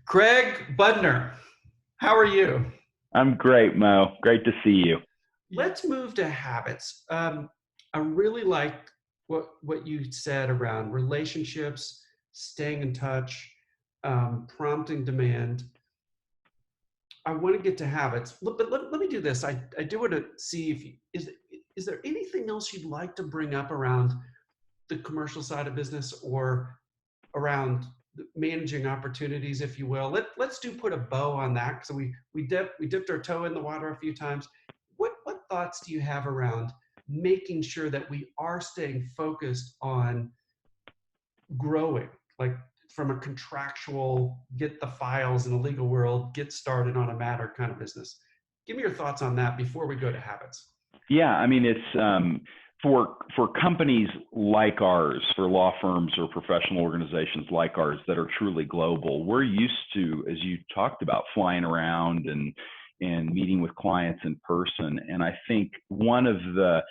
Craig Budner, how are you? I'm great, Mo. Great to see you. Let's move to habits. I really like what you said around relationships, staying in touch, prompting demand. I want to get to habits, but let me do this. I do want to see if is there anything else you'd like to bring up around the commercial side of business or around managing opportunities, if you will. Let's do put a bow on that. So we dipped our toe in the water a few times. What thoughts do you have around making sure that we are staying focused on growing, like from a contractual, get the files in the legal world, get started on a matter kind of business? Give me your thoughts on that before we go to habits. Yeah, I mean it's for companies like ours, for law firms or professional organizations like ours that are truly global. We're used to, as you talked about, flying around and meeting with clients in person. And I think one of the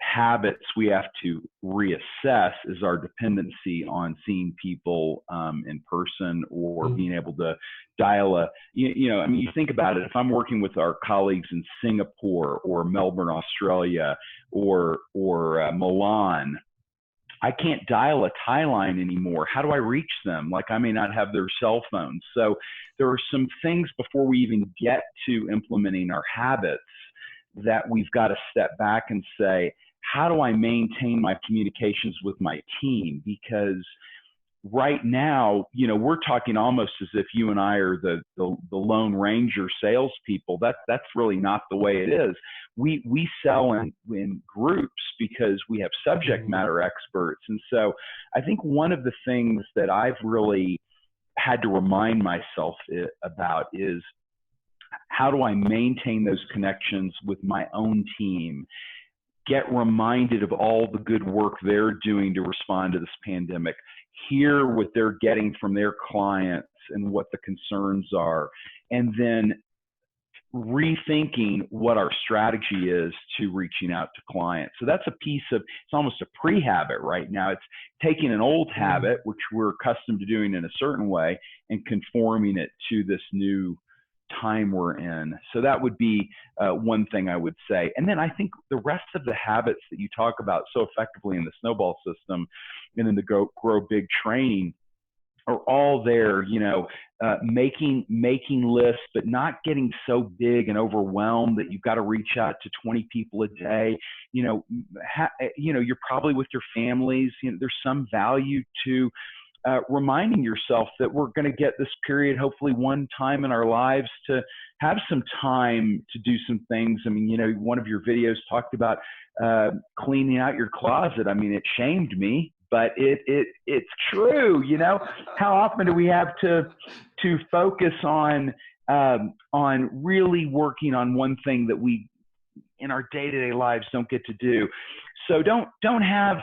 habits we have to reassess is our dependency on seeing people in person or Mm. being able to dial I mean, you think about it, if I'm working with our colleagues in Singapore or Melbourne, Australia, or Milan, I can't dial a tie line anymore. How do I reach them? Like, I may not have their cell phones. So there are some things before we even get to implementing our habits that we've got to step back and say, how do I maintain my communications with my team? Because right now, we're talking almost as if you and I are the Lone Ranger salespeople. That's really not the way it is. We sell in groups because we have subject Mhm. matter experts. And so I think one of the things that I've really had to remind myself about is, how do I maintain those connections with my own team? Get reminded of all the good work they're doing to respond to this pandemic, hear what they're getting from their clients and what the concerns are, and then rethinking what our strategy is to reaching out to clients. So that's a piece of, it's almost a pre-habit right now. It's taking an old Mm. habit, which we're accustomed to doing in a certain way, and conforming it to this new time we're in. So that would be one thing I would say. And then I think the rest of the habits that you talk about so effectively in the snowball system and in the grow big training are all there, making lists, but not getting so big and overwhelmed that you've got to reach out to 20 people a day. You're probably with your families. There's some value to reminding yourself that we're going to get this period, hopefully one time in our lives, to have some time to do some things. I mean, one of your videos talked about cleaning out your closet. I mean, it shamed me, but it's true. How often do we have to focus on really working on one thing that we in our day-to-day lives don't get to do? So don't have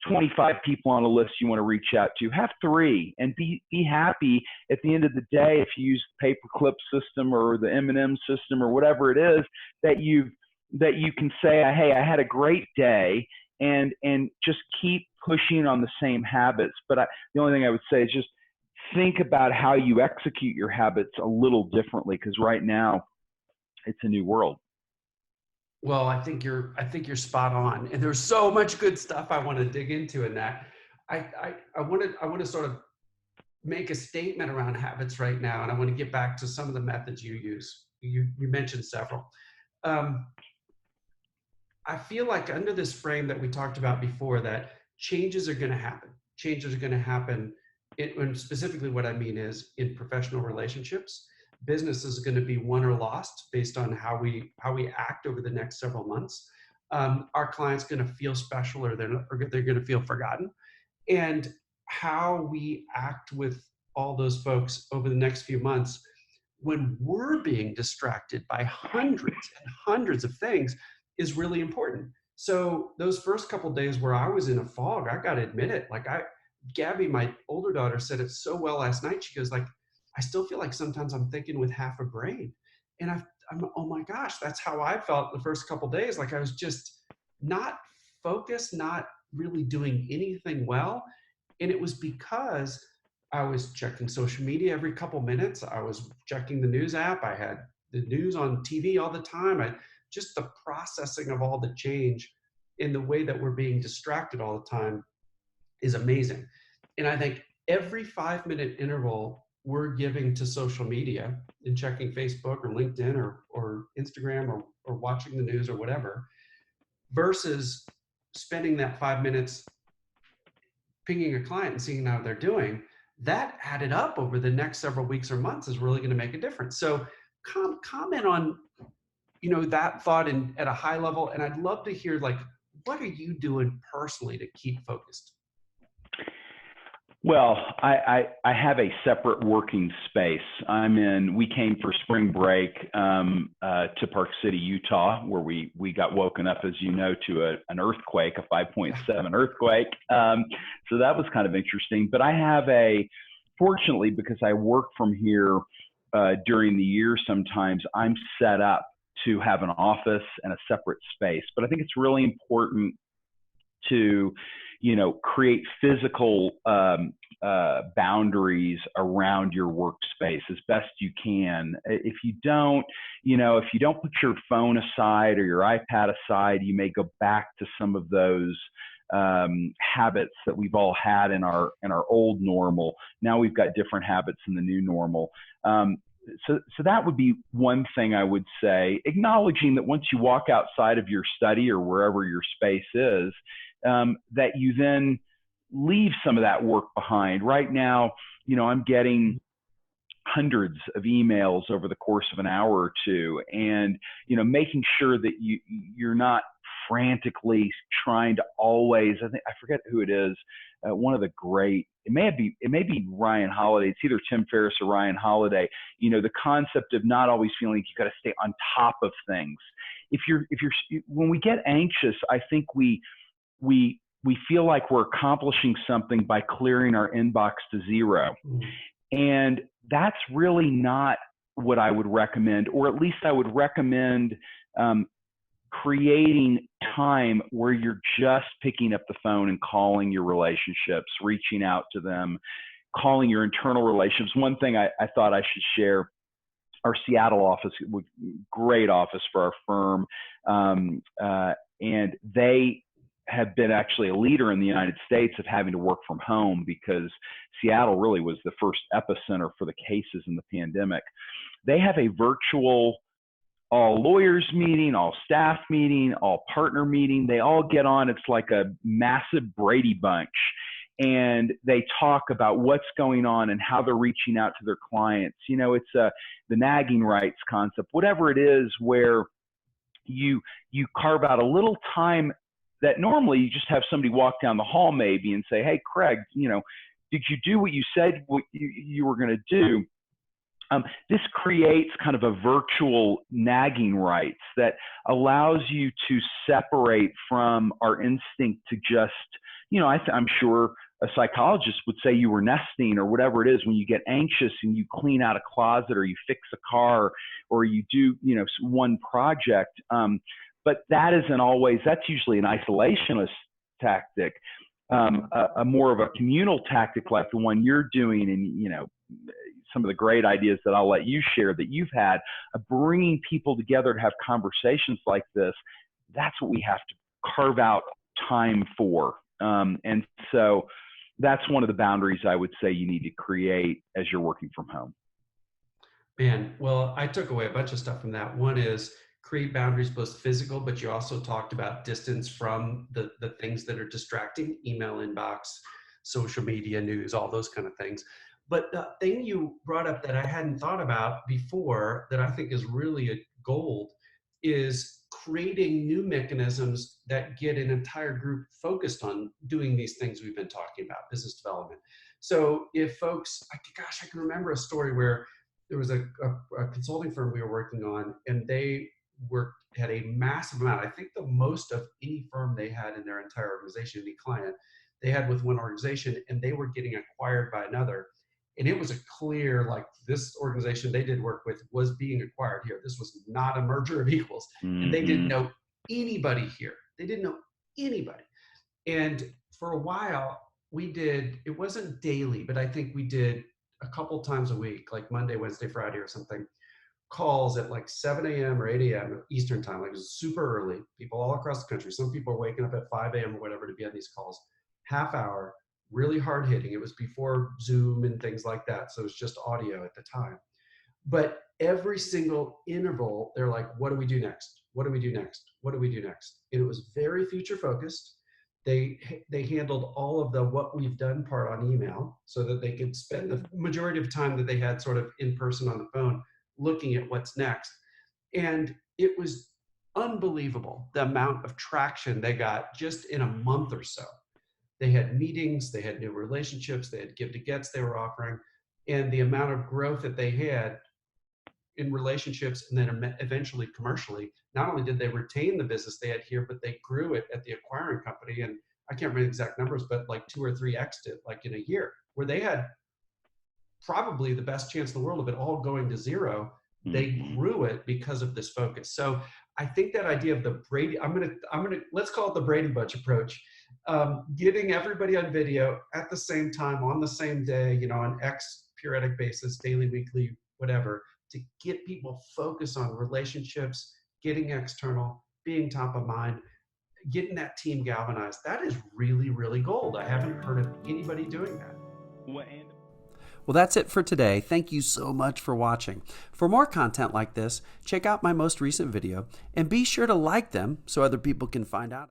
25 people on a list you want to reach out to. Have three, and be happy at the end of the day, if you use the paperclip system or the M&M system or whatever it is, that you can say, hey, I had a great day, and just keep pushing on the same habits. But the only thing I would say is just think about how you execute your habits a little differently, because right now it's a new world. Well, I think you're spot on, and there's so much good stuff I want to dig into in that. I want to sort of make a statement around habits right now, and I want to get back to some of the methods you use. You mentioned several. Um, I feel like under this frame that we talked about before, that changes are going to happen. Changes are going to happen. And specifically, what I mean is in professional relationships, business is going to be won or lost based on how we act over the next several months. Our clients going to feel special, or they're going to feel forgotten, and how we act with all those folks over the next few months when we're being distracted by hundreds and hundreds of things is really important. So those first couple of days where I was in a fog, I got to admit it. Gabby, my older daughter, said it so well last night. She goes, like, I still feel like sometimes I'm thinking with half a brain, and I'm, oh my gosh, that's how I felt the first couple of days. Like I was just not focused, not really doing anything well, and it was because I was checking social media every couple minutes. I was checking the news app. I had the news on TV all the time. Just the processing of all the change in the way that we're being distracted all the time is amazing. And I think every 5 minute interval we're giving to social media and checking Facebook or LinkedIn or Instagram or watching the news or whatever, versus spending that 5 minutes pinging a client and seeing how they're doing, that added up over the next several weeks or months is really going to make a difference. So comment on, that thought at a high level. And I'd love to hear, like, what are you doing personally to keep focused? Well, I have a separate working space. We came for spring break to Park City, Utah, where we got woken up, as you know, to an earthquake, a 5.7 earthquake. So that was kind of interesting. But fortunately, because I work from here during the year, sometimes I'm set up to have an office and a separate space. But I think it's really important to create physical boundaries around your workspace as best you can. If you don't put your phone aside or your iPad aside, you may go back to some of those habits that we've all had in our old normal. Now we've got different habits in the new normal. So that would be one thing I would say, acknowledging that once you walk outside of your study or wherever your space is, that you then leave some of that work behind. Right now, I'm getting hundreds of emails over the course of an hour or two, and making sure that you're not frantically trying to always. I forget who it is. One of the great. It may be Ryan Holiday. It's either Tim Ferriss or Ryan Holiday. The concept of not always feeling like you got to stay on top of things. When we get anxious, I think we feel like we're accomplishing something by clearing our inbox to zero. And that's really not what I would recommend, or at least I would recommend creating time where you're just picking up the phone and calling your relationships, reaching out to them, calling your internal relationships. One thing I thought I should share, our Seattle office, great office for our firm, and they have been actually a leader in the United States of having to work from home, because Seattle really was the first epicenter for the cases in the pandemic. They have a virtual all lawyers meeting, all staff meeting, all partner meeting. They all get on. It's like a massive Brady Bunch. And they talk about what's going on and how they're reaching out to their clients. It's the nagging rights concept, whatever it is, where you carve out a little time that normally you just have somebody walk down the hall maybe and say, hey, Craig, did you do what you said what you were going to do? This creates kind of a virtual nagging rights that allows you to separate from our instinct to just, I'm sure a psychologist would say you were nesting or whatever it is when you get anxious and you clean out a closet or you fix a car or you do, one project. But that isn't always, that's usually an isolationist tactic, a more of a communal tactic like the one you're doing. And, some of the great ideas that I'll let you share that you've had of bringing people together to have conversations like this. That's what we have to carve out time for. And so that's one of the boundaries I would say you need to create as you're working from home. Man, well, I took away a bunch of stuff from that. One is create boundaries, both physical, but you also talked about distance from the things that are distracting, email inbox, social media, news, all those kind of things. But the thing you brought up that I hadn't thought about before that I think is really a gold is creating new mechanisms that get an entire group focused on doing these things we've been talking about, business development. So if folks, I can remember a story where there was a consulting firm we were working on, and they had a massive amount, I think the most of any firm they had in their entire organization, any client they had with one organization, and they were getting acquired by another. And it was a clear, like, this organization they did work with was being acquired here. This was not a merger of equals. Mm-hmm. And they didn't know anybody here. They didn't know anybody. And for a while, we did, it wasn't daily, but I think we did a couple times a week, like Monday, Wednesday, Friday or something, calls at like 7 a.m. or 8 a.m. Eastern time, like it was super early. People all across the country. Some people are waking up at 5 a.m. or whatever to be on these calls. Half hour, really hard hitting. It was before Zoom and things like that. So it was just audio at the time. But every single interval, they're like, what do we do next? What do we do next? What do we do next? And it was very future focused. They handled all of the what we've done part on email so that they could spend the majority of time that they had sort of in person on the phone looking at what's next. And it was unbelievable the amount of traction they got just in a month or so. They had meetings, they had new relationships, they had give to gets they were offering, and the amount of growth that they had in relationships and then eventually commercially. Not only did they retain the business they had here, but they grew it at the acquiring company. And I can't remember the exact numbers, but like 2 or 3x it like in a year, where they had probably the best chance in the world of it all going to zero. They grew it because of this focus. So I think that idea of the Brady, I'm gonna let's call it the Brady Bunch approach. Getting everybody on video at the same time on the same day, you know, on X periodic basis, daily, weekly, whatever, to get people focused on relationships, getting external, being top of mind, getting that team galvanized. That is really, really gold. I haven't heard of anybody doing that. Well, that's it for today. Thank you so much for watching. For more content like this, check out my most recent video and be sure to like them so other people can find out.